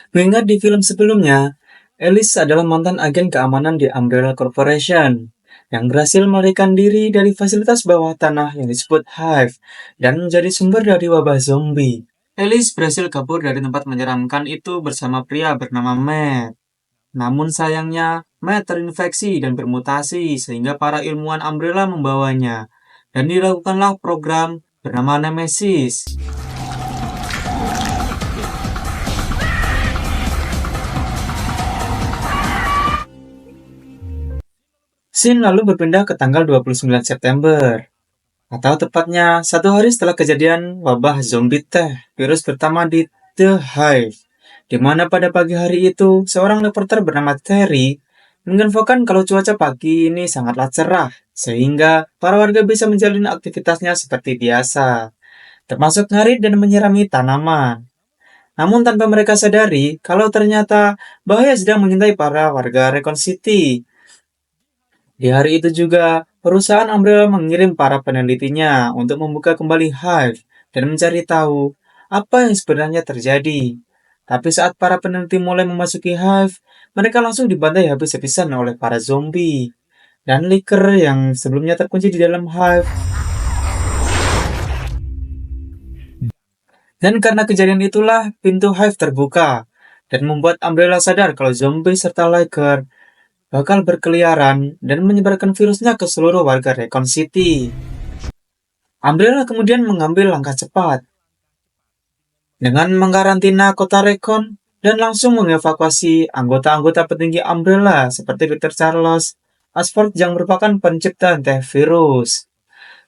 Mengingat di film sebelumnya, Alice adalah mantan agen keamanan di Umbrella Corporation yang berhasil melarikan diri dari fasilitas bawah tanah yang disebut Hive dan menjadi sumber dari wabah zombie. Alice berhasil kabur dari tempat menyeramkan itu bersama pria bernama Matt. Namun sayangnya, Matt terinfeksi dan bermutasi sehingga para ilmuwan Umbrella membawanya dan dilakukanlah program bernama Nemesis. Scene lalu berpindah ke tanggal 29 September, atau tepatnya satu hari setelah kejadian wabah zombie teh, virus pertama di The Hive, di mana pada pagi hari itu, seorang reporter bernama Terry menginfokan kalau cuaca pagi ini sangatlah cerah, sehingga para warga bisa menjalani aktivitasnya seperti biasa, termasuk ngarit dan menyirami tanaman. Namun tanpa mereka sadari, kalau ternyata bahaya sedang mengintai para warga Recon City. Di hari itu juga, perusahaan Umbrella mengirim para penelitinya untuk membuka kembali Hive dan mencari tahu apa yang sebenarnya terjadi. Tapi saat para peneliti mulai memasuki Hive, mereka langsung dibantai habis-habisan oleh para zombie. Dan Licker yang sebelumnya terkunci di dalam Hive. Dan karena kejadian itulah, pintu Hive terbuka dan membuat Umbrella sadar kalau zombie serta Licker bakal berkeliaran dan menyebarkan virusnya ke seluruh warga Recon City. Umbrella kemudian mengambil langkah cepat dengan mengkarantina kota Recon dan langsung mengevakuasi anggota-anggota petinggi Umbrella seperti Dr. Charles Ashford yang merupakan pencipta antivirus.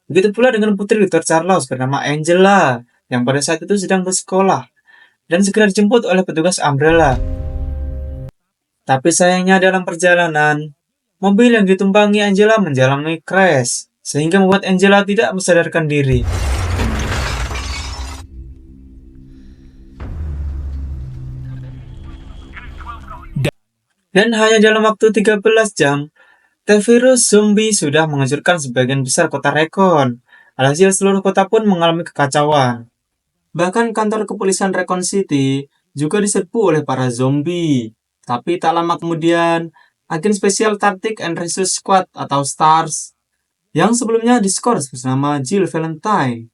Begitu pula dengan putri Dr. Charles bernama Angela yang pada saat itu sedang bersekolah dan segera dijemput oleh petugas Umbrella. Tapi sayangnya dalam perjalanan, mobil yang ditumpangi Angela mengalami crash, sehingga membuat Angela tidak sadarkan diri. Dan hanya dalam waktu 13 jam, T-virus zombie sudah menghancurkan sebagian besar kota Recon. Alhasil seluruh kota pun mengalami kekacauan. Bahkan kantor kepolisian Recon City juga diserbu oleh para zombie. Tapi tak lama kemudian, agen spesial Tactic and Rescue Squad atau STARS yang sebelumnya diskors bersama Jill Valentine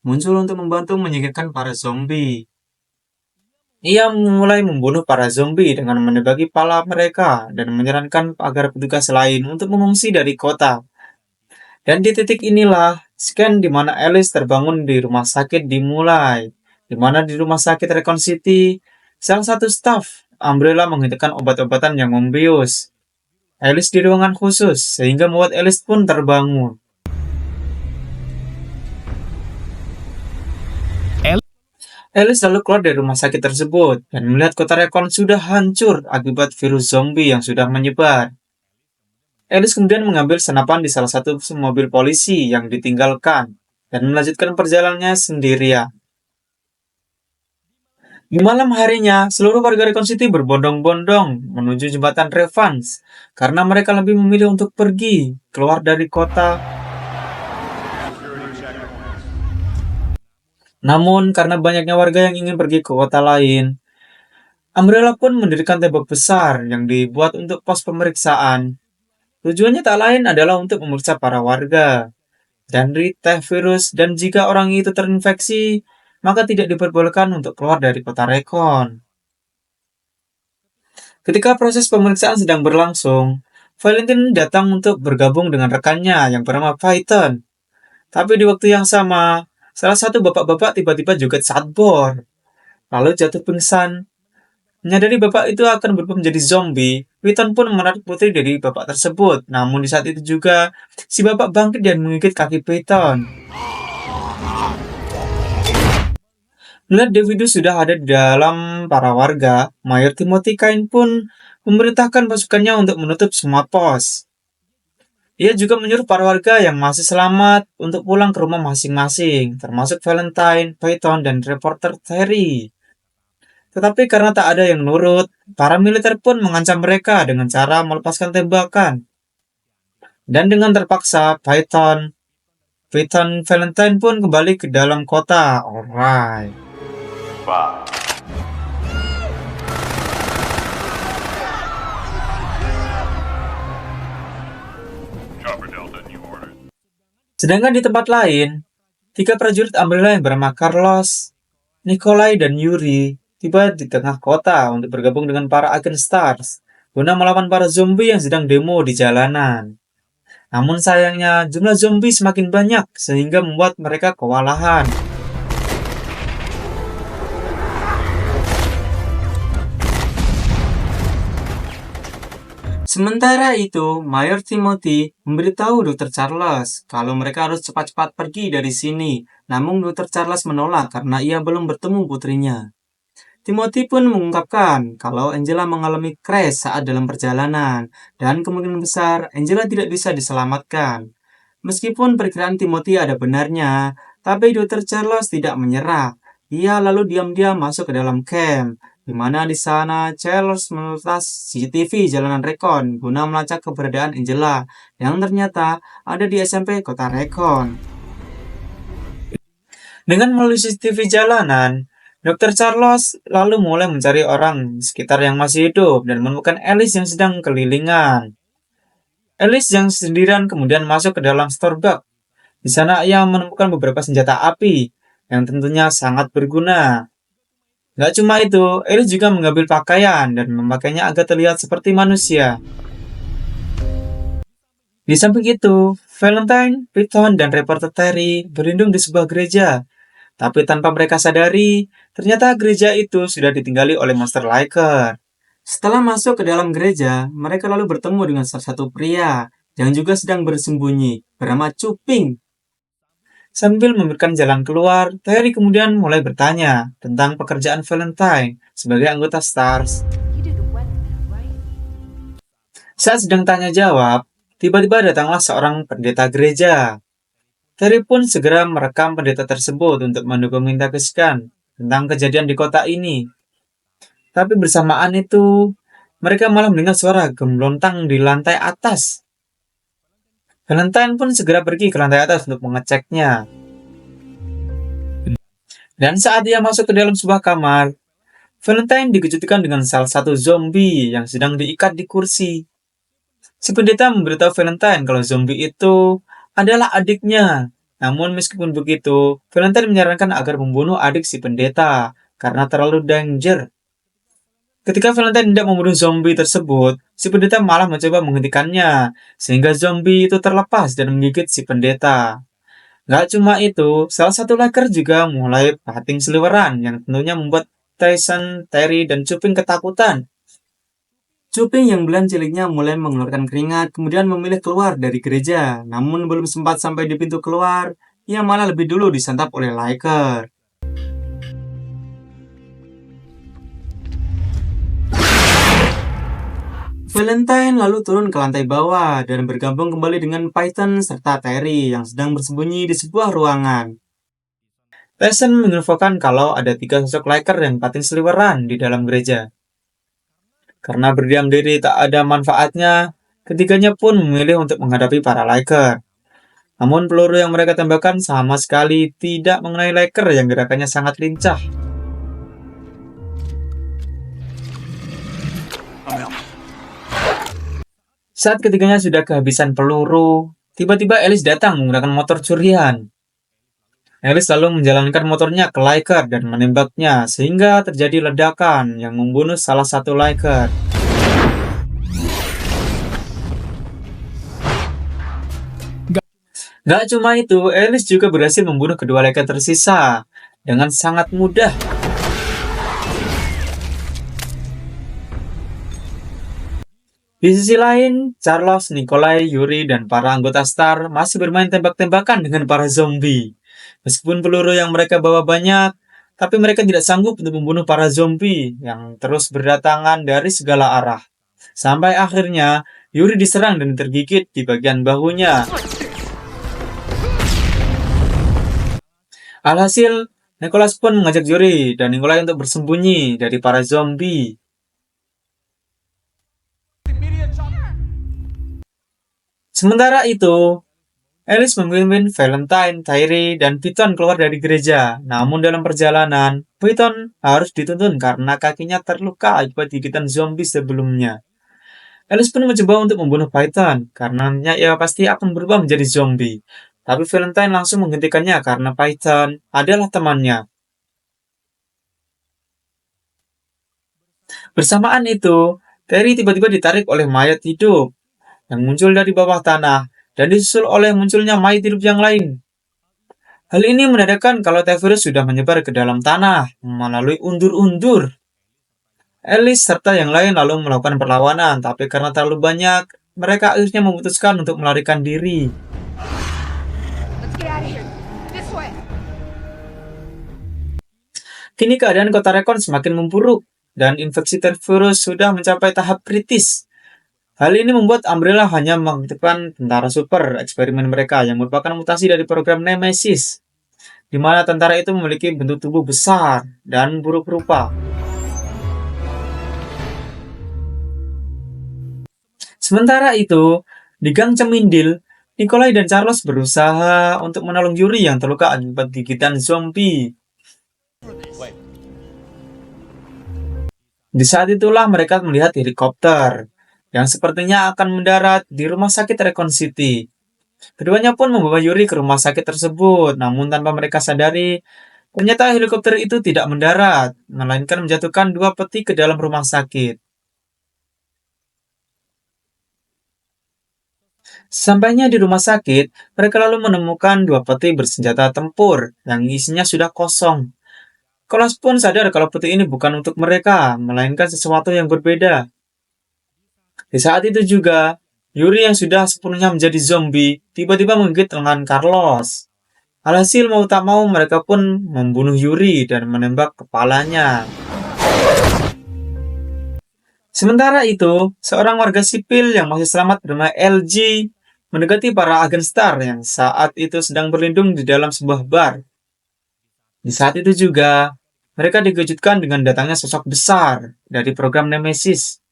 muncul untuk membantu menyingkirkan para zombie. Ia mulai membunuh para zombie dengan menebaki kepala mereka dan menyarankan agar petugas lain untuk mengungsi dari kota. Dan di titik inilah, scan di mana Alice terbangun di rumah sakit dimulai. Di mana di rumah sakit Recon City, salah satu staf Umbrella menghentikan obat-obatan yang membius Alice di ruangan khusus, sehingga membuat Alice pun terbangun. Alice lalu keluar dari rumah sakit tersebut dan melihat kota Recon sudah hancur akibat virus zombie yang sudah menyebar. Alice kemudian mengambil senapan di salah satu mobil polisi yang ditinggalkan dan melanjutkan perjalanannya sendirian. Di malam harinya, seluruh warga Recon City berbondong-bondong menuju jembatan Revans karena mereka lebih memilih untuk pergi keluar dari kota. Namun, karena banyaknya warga yang ingin pergi ke kota lain, Umbrella pun mendirikan tembok besar yang dibuat untuk pos pemeriksaan. Tujuannya tak lain adalah untuk memeriksa para warga dari teh virus dan jika orang itu terinfeksi, maka tidak diperbolehkan untuk keluar dari kota Recon. Ketika proses pemeriksaan sedang berlangsung, Valentine datang untuk bergabung dengan rekannya yang bernama Python. Tapi di waktu yang sama, salah satu bapak-bapak tiba-tiba juga sadbor, lalu jatuh pingsan. Menyadari bapak itu akan berubah menjadi zombie, Python pun menarik putri dari bapak tersebut. Namun di saat itu juga, si bapak bangkit dan menggigit kaki Python. Melihat Davidus sudah ada di dalam para warga, Mayor Timothy Kain pun memerintahkan pasukannya untuk menutup semua pos. Ia juga menyuruh para warga yang masih selamat untuk pulang ke rumah masing-masing, termasuk Valentine, Python, dan reporter Terry. Tetapi karena tak ada yang nurut, para militer pun mengancam mereka dengan cara melepaskan tembakan. Dan dengan terpaksa, Python, Valentine pun kembali ke dalam kota. Alright. 5, Sedangkan di tempat lain, tiga prajurit Umbrella yang bernama Carlos, Nikolai, dan Yuri tiba di tengah kota untuk bergabung dengan para agen Stars guna melawan para zombie yang sedang demo di jalanan. Namun sayangnya, jumlah zombie semakin banyak sehingga membuat mereka kewalahan. Sementara itu, Mayor Timothy memberitahu Dr. Charles kalau mereka harus cepat-cepat pergi dari sini. Namun Dr. Charles menolak karena ia belum bertemu putrinya. Timothy pun mengungkapkan kalau Angela mengalami crash saat dalam perjalanan, dan kemungkinan besar Angela tidak bisa diselamatkan. Meskipun perkiraan Timothy ada benarnya, tapi Dr. Charles tidak menyerah. Ia lalu diam-diam masuk ke dalam camp, di mana di sana Charles meletas CCTV jalanan Recon guna melacak keberadaan Angela, yang ternyata ada di SMP Kota Recon. Dengan melalui CCTV jalanan, Dr. Charles lalu mulai mencari orang sekitar yang masih hidup dan menemukan Alice yang sedang kelilingan. Alice yang sendirian kemudian masuk ke dalam Starbucks. Di sana ia menemukan beberapa senjata api yang tentunya sangat berguna. Gak cuma itu, Alice juga mengambil pakaian dan memakainya agar terlihat seperti manusia. Di samping itu, Valentine, Piton, dan reporter Terry berlindung di sebuah gereja. Tapi tanpa mereka sadari, ternyata gereja itu sudah ditinggali oleh monster Liker. Setelah masuk ke dalam gereja, mereka lalu bertemu dengan salah satu pria yang juga sedang bersembunyi, bernama Cuping. Sambil memberikan jalan keluar, Terry kemudian mulai bertanya tentang pekerjaan Valentine sebagai anggota Stars. Saat sedang tanya jawab, tiba-tiba datanglah seorang pendeta gereja. Terry pun segera merekam pendeta tersebut untuk mendokumentasikan tentang kejadian di kota ini. Tapi bersamaan itu, mereka malah mendengar suara gemelontang di lantai atas. Valentine pun segera pergi ke lantai atas untuk mengeceknya. Dan saat dia masuk ke dalam sebuah kamar, Valentine dikejutkan dengan salah satu zombie yang sedang diikat di kursi. Si pendeta memberitahu Valentine kalau zombie itu adalah adiknya. Namun meskipun begitu, Valentine menyarankan agar membunuh adik si pendeta karena terlalu danger. Ketika Valentine tidak membunuh zombie tersebut, si pendeta malah mencoba menghentikannya, sehingga zombie itu terlepas dan menggigit si pendeta. Gak cuma itu, salah satu Laker juga mulai pating seliweran yang tentunya membuat Tyson, Terry, dan Cuping ketakutan. Cuping yang belan ciliknya mulai mengeluarkan keringat, kemudian memilih keluar dari gereja. Namun belum sempat sampai di pintu keluar, ia malah lebih dulu disantap oleh Liker. Valentine lalu turun ke lantai bawah dan bergabung kembali dengan Python serta Terry yang sedang bersembunyi di sebuah ruangan. Tyson menginfokan kalau ada 3 sosok Liker yang pating seliweran di dalam gereja. Karena berdiam diri tak ada manfaatnya, ketiganya pun memilih untuk menghadapi para Liker. Namun peluru yang mereka tembakkan sama sekali tidak mengenai Liker yang gerakannya sangat lincah. Saat ketiganya sudah kehabisan peluru, tiba-tiba Alice datang menggunakan motor curian. Alice lalu menjalankan motornya ke Liker dan menembaknya sehingga terjadi ledakan yang membunuh salah satu Liker. Gak cuma itu, Alice juga berhasil membunuh kedua Liker tersisa dengan sangat mudah. Di sisi lain, Charles, Nikolai, Yuri, dan para anggota Star masih bermain tembak-tembakan dengan para zombie. Meskipun peluru yang mereka bawa banyak, tapi mereka tidak sanggup untuk membunuh para zombie yang terus berdatangan dari segala arah. Sampai akhirnya, Yuri diserang dan tergigit di bagian bahunya. Alhasil, Nicholas pun mengajak Yuri dan Nikolai untuk bersembunyi dari para zombie. Sementara itu, Alice memimpin Valentine, Tyree, dan Piton keluar dari gereja. Namun dalam perjalanan, Piton harus dituntun karena kakinya terluka akibat gigitan zombie sebelumnya. Alice pun mencoba untuk membunuh Python, karena ia pasti akan berubah menjadi zombie. Tapi Valentine langsung menghentikannya karena Python adalah temannya. Bersamaan itu, Terry tiba-tiba ditarik oleh mayat hidup yang muncul dari bawah tanah dan disusul oleh munculnya mayat hidup yang lain. Hal ini menandakan kalau T-virus sudah menyebar ke dalam tanah melalui undur-undur. Alice serta yang lain lalu melakukan perlawanan, tapi karena terlalu banyak, mereka akhirnya memutuskan untuk melarikan diri. Let's get out of here. This way. Kini keadaan kota Recon semakin memburuk, dan infeksi T-virus sudah mencapai tahap kritis. Hal ini membuat Umbrella hanya mengaktifkan tentara super eksperimen mereka yang merupakan mutasi dari program Nemesis, di mana tentara itu memiliki bentuk tubuh besar dan buruk rupa. Sementara itu, di Gang Cemindil, Nikolai dan Charles berusaha untuk menolong Yuri yang terluka akibat gigitan zombie. Di saat itulah mereka melihat helikopter yang sepertinya akan mendarat di rumah sakit Recon City. Keduanya pun membawa Yuri ke rumah sakit tersebut, namun tanpa mereka sadari, ternyata helikopter itu tidak mendarat, melainkan menjatuhkan 2 peti ke dalam rumah sakit. Sampainya di rumah sakit, mereka lalu menemukan 2 peti bersenjata tempur yang isinya sudah kosong. Kolos pun sadar kalau peti ini bukan untuk mereka, melainkan sesuatu yang berbeda. Di saat itu juga, Yuri yang sudah sepenuhnya menjadi zombie, tiba-tiba menggigit lengan Carlos. Alhasil mau tak mau mereka pun membunuh Yuri dan menembak kepalanya. Sementara itu, seorang warga sipil yang masih selamat bernama LG mendekati para agen Star yang saat itu sedang berlindung di dalam sebuah bar. Di saat itu juga, mereka dikejutkan dengan datangnya sosok besar dari program Nemesis.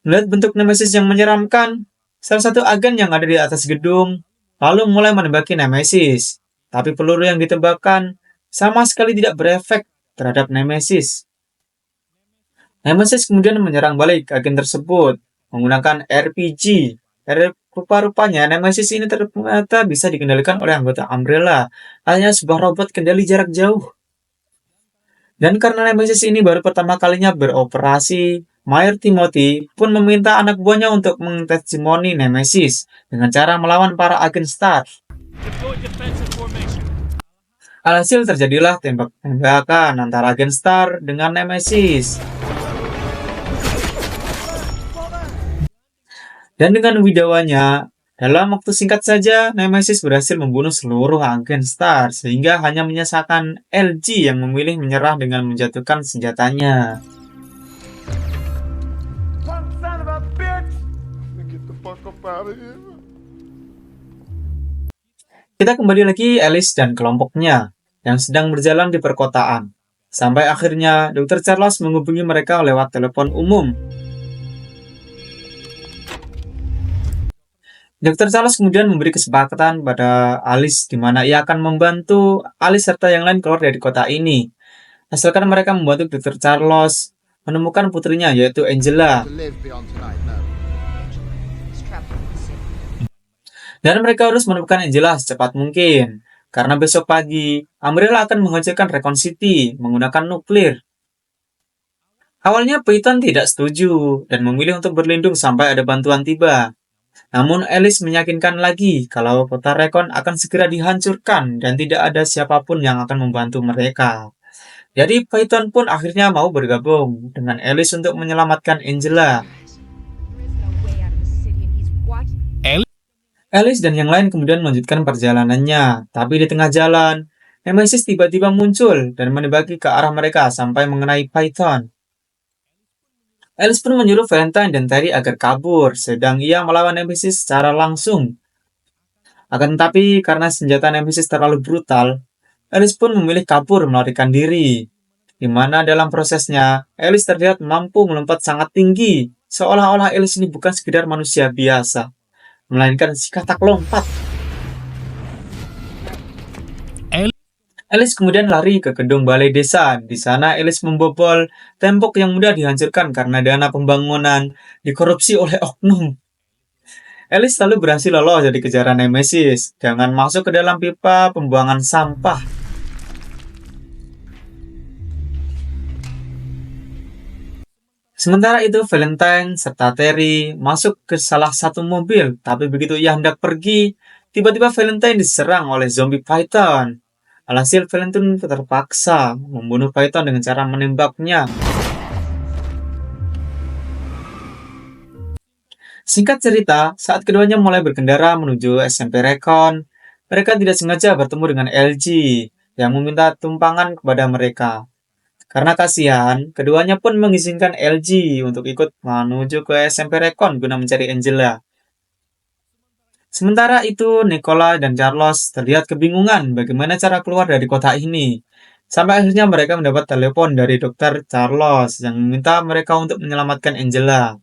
Melihat bentuk Nemesis yang menyeramkan, salah satu agen yang ada di atas gedung lalu mulai menembaki Nemesis. Tapi peluru yang ditembakkan sama sekali tidak berefek terhadap Nemesis. Nemesis kemudian menyerang balik agen tersebut menggunakan RPG. Rupa-rupanya Nemesis ini ternyata bisa dikendalikan oleh anggota Umbrella, hanya sebuah robot kendali jarak jauh. Dan karena Nemesis ini baru pertama kalinya beroperasi, Mayor Timothy pun meminta anak buahnya untuk mengtestimoni Nemesis dengan cara melawan para agen Star. Alhasil terjadilah tembak-tembakan antara agen Star dengan Nemesis. Dan dengan widawanya, dalam waktu singkat saja, Nemesis berhasil membunuh seluruh agen Star, sehingga hanya menyisakan LG yang memilih menyerah dengan menjatuhkan senjatanya. Kita kembali lagi Alice dan kelompoknya, yang sedang berjalan di perkotaan. Sampai akhirnya, Dr. Charles menghubungi mereka lewat telepon umum. Dr. Charles kemudian memberi kesepakatan pada Alice di mana ia akan membantu Alice serta yang lain keluar dari kota ini. Asalkan mereka membantu Dr. Charles menemukan putrinya yaitu Angela. Dan mereka harus menemukan Angela secepat mungkin. Karena besok pagi, Umbrella akan menghancurkan Recon City menggunakan nuklir. Awalnya Peyton tidak setuju dan memilih untuk berlindung sampai ada bantuan tiba. Namun Alice meyakinkan lagi kalau kota Recon akan segera dihancurkan dan tidak ada siapapun yang akan membantu mereka. Jadi Peyton pun akhirnya mau bergabung dengan Alice untuk menyelamatkan Angela. Alice dan yang lain kemudian melanjutkan perjalanannya, tapi di tengah jalan, Nemesis tiba-tiba muncul dan menembaki ke arah mereka sampai mengenai Peyton. Alice pun menyuruh Valentine dan Terry agar kabur, sedang ia melawan Nemesis secara langsung. Akan tetapi, karena senjata Nemesis terlalu brutal, Alice pun memilih kabur melarikan diri. Di mana dalam prosesnya, Alice terlihat mampu melompat sangat tinggi, seolah-olah Alice ini bukan sekedar manusia biasa, melainkan si katak lompat. Alice kemudian lari ke gedung balai desa. Di sana Alice membobol tembok yang mudah dihancurkan karena dana pembangunan dikorupsi oleh oknum. Alice lalu berhasil lolos dari kejaran Nemesis dengan masuk ke dalam pipa pembuangan sampah. Sementara itu, Valentine serta Terry masuk ke salah satu mobil, tapi begitu ia hendak pergi, tiba-tiba Valentine diserang oleh zombie Python. Alhasil, Valentine terpaksa membunuh Python dengan cara menembaknya. Singkat cerita, saat keduanya mulai berkendara menuju SMP Recon, mereka tidak sengaja bertemu dengan LG yang meminta tumpangan kepada mereka. Karena kasihan, keduanya pun mengizinkan LG untuk ikut menuju ke SMP Recon guna mencari Angela. Sementara itu, Nicola dan Carlos terlihat kebingungan bagaimana cara keluar dari kota ini. Sampai akhirnya mereka mendapat telepon dari Dokter Carlos yang meminta mereka untuk menyelamatkan Angela.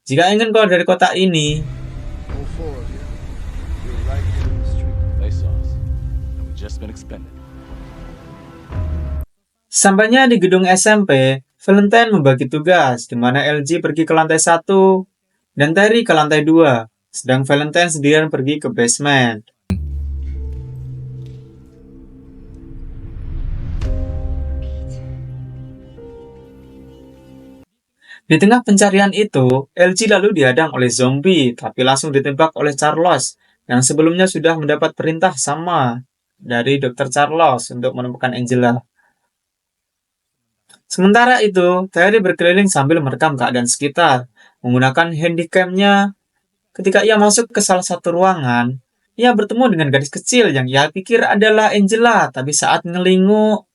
Jika ingin keluar dari kota ini, All four of you. We're right here in the street. They saw us, and we just been expended. sampainya di gedung SMP, Valentine membagi tugas, di mana LG pergi ke lantai 1 dan Terry ke lantai 2, sedang Valentine sendirian pergi ke basement. Di tengah pencarian itu, LG lalu dihadang oleh zombie, tapi langsung ditembak oleh Carlos, yang sebelumnya sudah mendapat perintah sama dari Dr. Carlos untuk menemukan Angela. Sementara itu, Terry berkeliling sambil merekam keadaan sekitar, menggunakan handycam-nya. Ketika ia masuk ke salah satu ruangan, ia bertemu dengan gadis kecil yang ia pikir adalah Angela, tapi saat ngelinguk,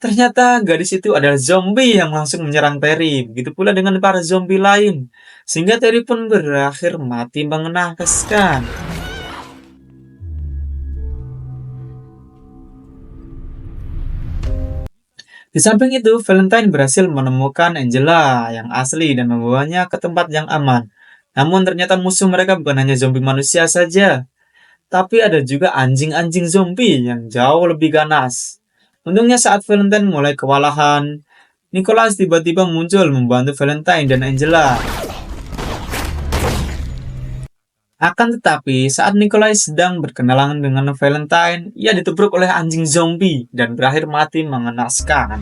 ternyata gadis itu adalah zombie yang langsung menyerang Terry. Begitu pula dengan para zombie lain, sehingga Terry pun berakhir mati mengenaskan. Di samping itu, Valentine berhasil menemukan Angela yang asli dan membawanya ke tempat yang aman. Namun ternyata musuh mereka bukan hanya zombie manusia saja, tapi ada juga anjing-anjing zombie yang jauh lebih ganas. Untungnya saat Valentine mulai kewalahan, Nicholas tiba-tiba muncul membantu Valentine dan Angela. Akan tetapi, saat Nikolai sedang berkenalan dengan Valentine, ia ditubruk oleh anjing zombie dan berakhir mati mengenaskan.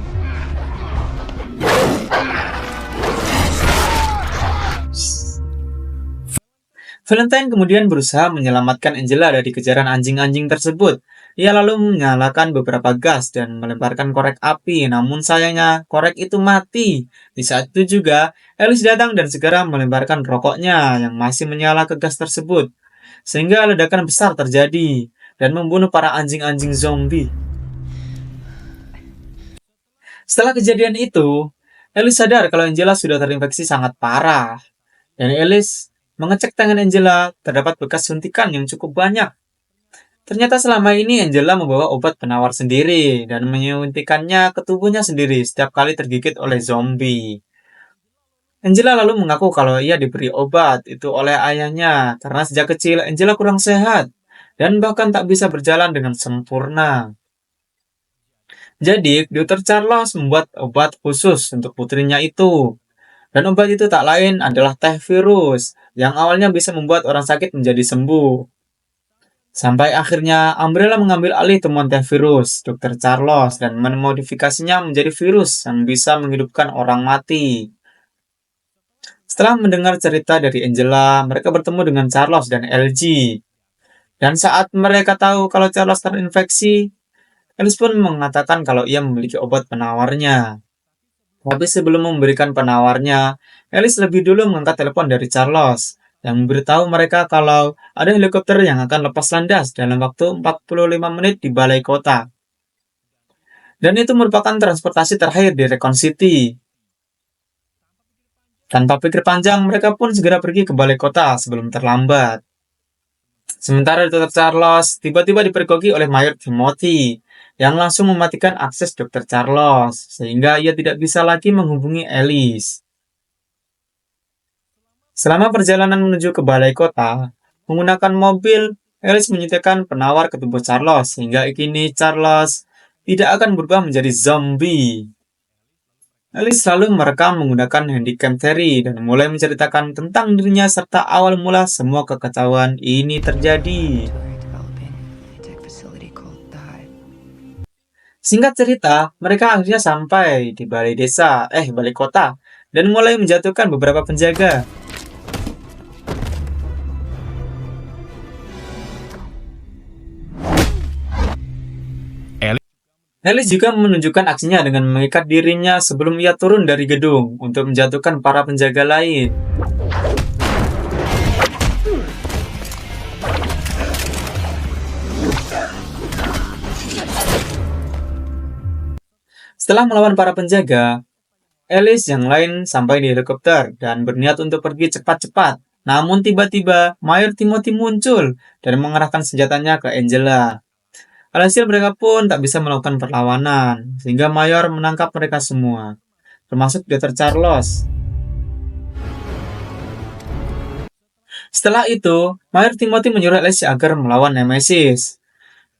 Valentine kemudian berusaha menyelamatkan Angela dari kejaran anjing-anjing tersebut. Ia lalu menyalakan beberapa gas dan melemparkan korek api, namun sayangnya korek itu mati. Di saat itu juga, Alice datang dan segera melemparkan rokoknya yang masih menyala ke gas tersebut, sehingga ledakan besar terjadi dan membunuh para anjing-anjing zombie. Setelah kejadian itu, Alice sadar kalau Angela sudah terinfeksi sangat parah, dan Alice mengecek tangan Angela, terdapat bekas suntikan yang cukup banyak. Ternyata selama ini Angela membawa obat penawar sendiri dan menyuntikannya ke tubuhnya sendiri setiap kali tergigit oleh zombie. Angela lalu mengaku kalau ia diberi obat itu oleh ayahnya karena sejak kecil Angela kurang sehat dan bahkan tak bisa berjalan dengan sempurna. Jadi, Dr. Charles membuat obat khusus untuk putrinya itu. Dan obat itu tak lain adalah teh virus, yang awalnya bisa membuat orang sakit menjadi sembuh. Sampai akhirnya Umbrella mengambil alih temuan teh virus Dr. Charles dan memodifikasinya menjadi virus yang bisa menghidupkan orang mati. Setelah mendengar cerita dari Angela, mereka bertemu dengan Charles dan LG. Dan saat mereka tahu kalau Charles terinfeksi, Alice pun mengatakan kalau ia memiliki obat penawarnya. Tapi sebelum memberikan penawarnya, Alice lebih dulu mengangkat telepon dari Charles yang memberitahu mereka kalau ada helikopter yang akan lepas landas dalam waktu 45 menit di balai kota. Dan itu merupakan transportasi terakhir di Recon City. Tanpa pikir panjang, mereka pun segera pergi ke balai kota sebelum terlambat. Sementara Dr. Charles tiba-tiba dipergoki oleh Mayor Timothy yang langsung mematikan akses Dr. Charles, sehingga ia tidak bisa lagi menghubungi Alice. Selama perjalanan menuju ke balai kota, menggunakan mobil, Alice menyuntikkan penawar ke tubuh Charles, sehingga kini Charles tidak akan berubah menjadi zombie. Alice selalu merekam menggunakan handycam Terry dan mulai menceritakan tentang dirinya serta awal mula semua kekacauan ini terjadi. Developing a tech facility called Thai. Singkat cerita, mereka akhirnya sampai di balai kota, dan mulai menjatuhkan beberapa penjaga. Alice juga menunjukkan aksinya dengan mengikat dirinya sebelum ia turun dari gedung untuk menjatuhkan para penjaga lain. Setelah melawan para penjaga, Alice yang lain sampai di helikopter dan berniat untuk pergi cepat-cepat. Namun tiba-tiba, Mayor Timothy muncul dan mengerahkan senjatanya ke Angela. Alhasil mereka pun tak bisa melakukan perlawanan, sehingga Mayor menangkap mereka semua, termasuk Dr. Charles. Setelah itu, Mayor Timothy menyuruh Alice agar melawan Nemesis.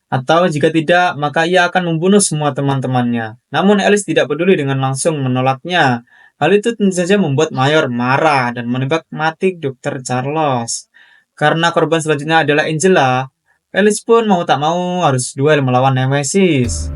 Atau jika tidak, maka ia akan membunuh semua teman-temannya. Namun Alice tidak peduli dengan langsung menolaknya. Hal itu tentu saja membuat Mayor marah dan menembak mati Dr. Charles. Karena korban selanjutnya adalah Angela, Alice pun mau tak mau harus duel melawan Nemesis.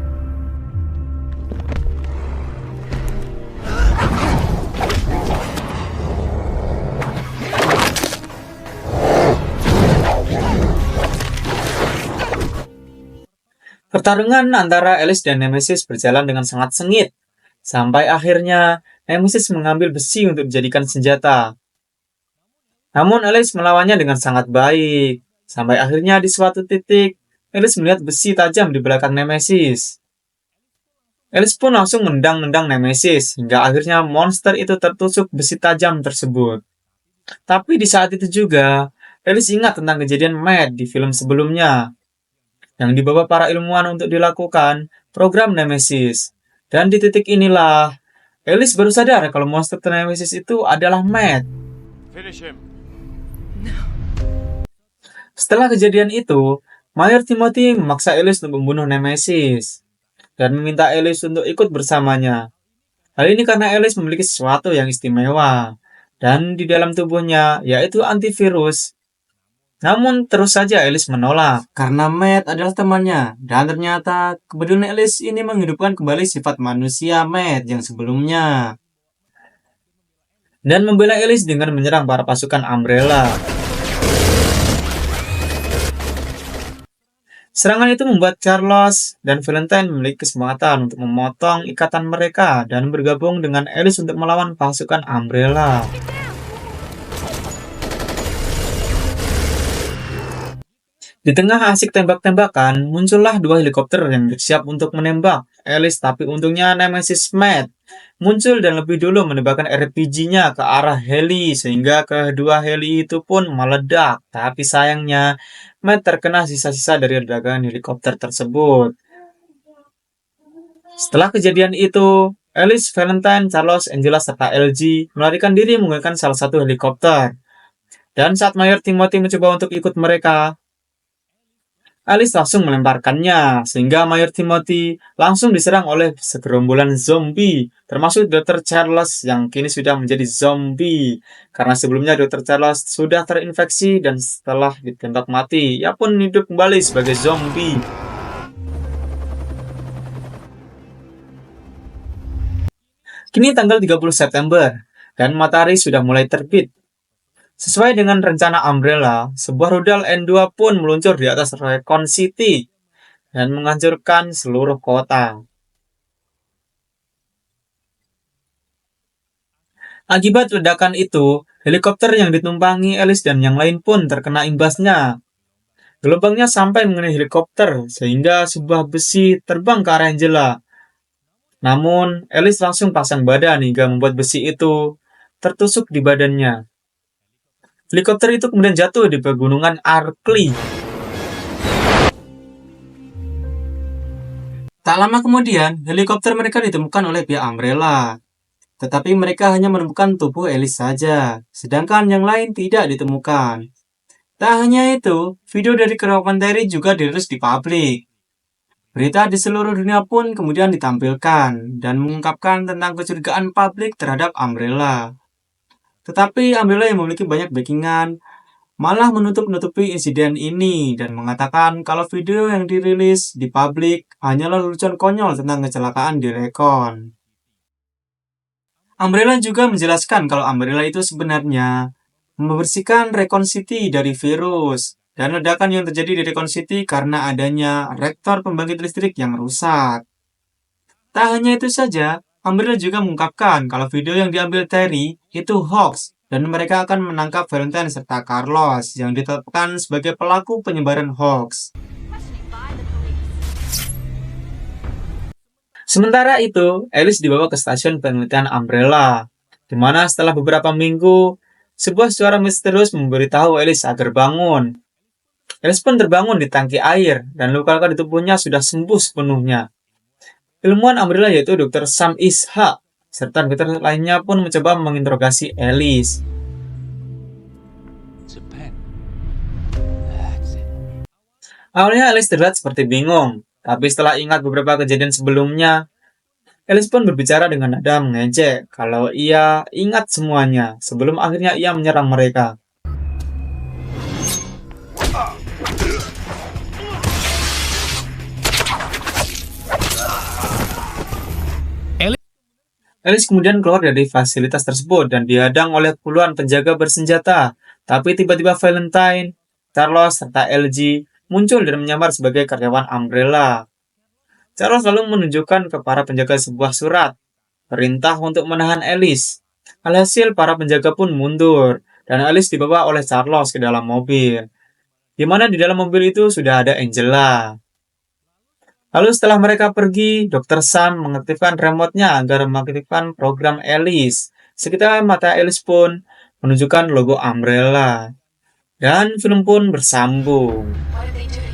Pertarungan antara Alice dan Nemesis berjalan dengan sangat sengit, sampai akhirnya Nemesis mengambil besi untuk dijadikan senjata. Namun Alice melawannya dengan sangat baik, sampai akhirnya di suatu titik, Alice melihat besi tajam di belakang Nemesis. Alice pun langsung menendang-nendang Nemesis, hingga akhirnya monster itu tertusuk besi tajam tersebut. Tapi di saat itu juga, Alice ingat tentang kejadian Matt di film sebelumnya, yang dibawa para ilmuwan untuk dilakukan program Nemesis. Dan di titik inilah, Alice baru sadar kalau monster Nemesis itu adalah Matt. Finish him. Setelah kejadian itu, Mayor Timothy memaksa Alice untuk membunuh Nemesis dan meminta Alice untuk ikut bersamanya. Hal ini karena Alice memiliki sesuatu yang istimewa dan di dalam tubuhnya yaitu antivirus. Namun terus saja Alice menolak karena Matt adalah temannya dan ternyata kepedulian Alice ini menghidupkan kembali sifat manusia Matt yang sebelumnya dan membela Alice dengan menyerang para pasukan Umbrella. Serangan itu membuat Charles dan Valentine memiliki kesempatan untuk memotong ikatan mereka dan bergabung dengan Alice untuk melawan pasukan Umbrella. Di tengah asik tembak-tembakan, muncullah dua helikopter yang bersiap untuk menembak Alice, tapi untungnya Nemesis Matt muncul dan lebih dulu menembakkan RPG-nya ke arah heli, sehingga kedua heli itu pun meledak. Tapi sayangnya, Matt terkena sisa-sisa dari ledakan helikopter tersebut. Setelah kejadian itu, Alice, Valentine, Charles, Angela, serta LG melarikan diri menggunakan salah satu helikopter. Dan saat Mayor Timothy mencoba untuk ikut mereka, Alice langsung melemparkannya, sehingga Mayor Timothy langsung diserang oleh segerombolan zombie, termasuk Dr. Charles yang kini sudah menjadi zombie. Karena sebelumnya Dr. Charles sudah terinfeksi dan setelah ditembak mati, ia pun hidup kembali sebagai zombie. Kini tanggal 30 September, dan matahari sudah mulai terbit. Sesuai dengan rencana Umbrella, sebuah rudal N2 pun meluncur di atas Recon City dan menghancurkan seluruh kota. Akibat ledakan itu, helikopter yang ditumpangi Alice dan yang lain pun terkena imbasnya. Gelombangnya sampai mengenai helikopter sehingga sebuah besi terbang ke arah Angela. Namun, Alice langsung pasang badan hingga membuat besi itu tertusuk di badannya. Helikopter itu kemudian jatuh di pegunungan Arkley. Tak lama kemudian, helikopter mereka ditemukan oleh pihak Umbrella. Tetapi mereka hanya menemukan tubuh Alice saja, sedangkan yang lain tidak ditemukan. Tak hanya itu, video dari keroyokan Terry juga dirilis di publik. Berita di seluruh dunia pun kemudian ditampilkan dan mengungkapkan tentang kecurigaan publik terhadap Umbrella. Tetapi Umbrella yang memiliki banyak backingan malah menutup-nutupi insiden ini dan mengatakan kalau video yang dirilis di publik hanyalah lelucon konyol tentang kecelakaan di Recon. Umbrella juga menjelaskan kalau Umbrella itu sebenarnya membersihkan Recon City dari virus dan ledakan yang terjadi di Recon City karena adanya reaktor pembangkit listrik yang rusak. Tak hanya itu saja, Umbrella juga mengungkapkan kalau video yang diambil Terry itu hoax dan mereka akan menangkap Valentine serta Carlos yang ditetapkan sebagai pelaku penyebaran hoax. Questioning by the police. Sementara itu, Alice dibawa ke stasiun penelitian Umbrella, di mana setelah beberapa minggu, sebuah suara misterius memberitahu Alice agar bangun. Alice pun terbangun di tangki air, dan luka-luka di tubuhnya sudah sembuh sepenuhnya. Ilmuwan Umbrella yaitu Dr. Sam Ishak, serta dokter lainnya pun mencoba menginterogasi Alice. Japan. That's it. Awalnya Alice terlihat seperti bingung, tapi setelah ingat beberapa kejadian sebelumnya, Alice pun berbicara dengan nada mengejek kalau ia ingat semuanya sebelum akhirnya ia menyerang mereka. Alice kemudian keluar dari fasilitas tersebut dan dihadang oleh puluhan penjaga bersenjata. Tapi tiba-tiba Valentine, Carlos, serta LG muncul dan menyamar sebagai karyawan Umbrella. Carlos lalu menunjukkan ke para penjaga sebuah surat, perintah untuk menahan Alice. Alhasil para penjaga pun mundur, dan Alice dibawa oleh Carlos ke dalam mobil. Di mana di dalam mobil itu sudah ada Angela. Lalu setelah mereka pergi, Dr. Sam mengaktifkan remote-nya agar mengaktifkan program Alice. Sekitar mata Alice pun menunjukkan logo Umbrella. Dan film pun bersambung. What are they doing?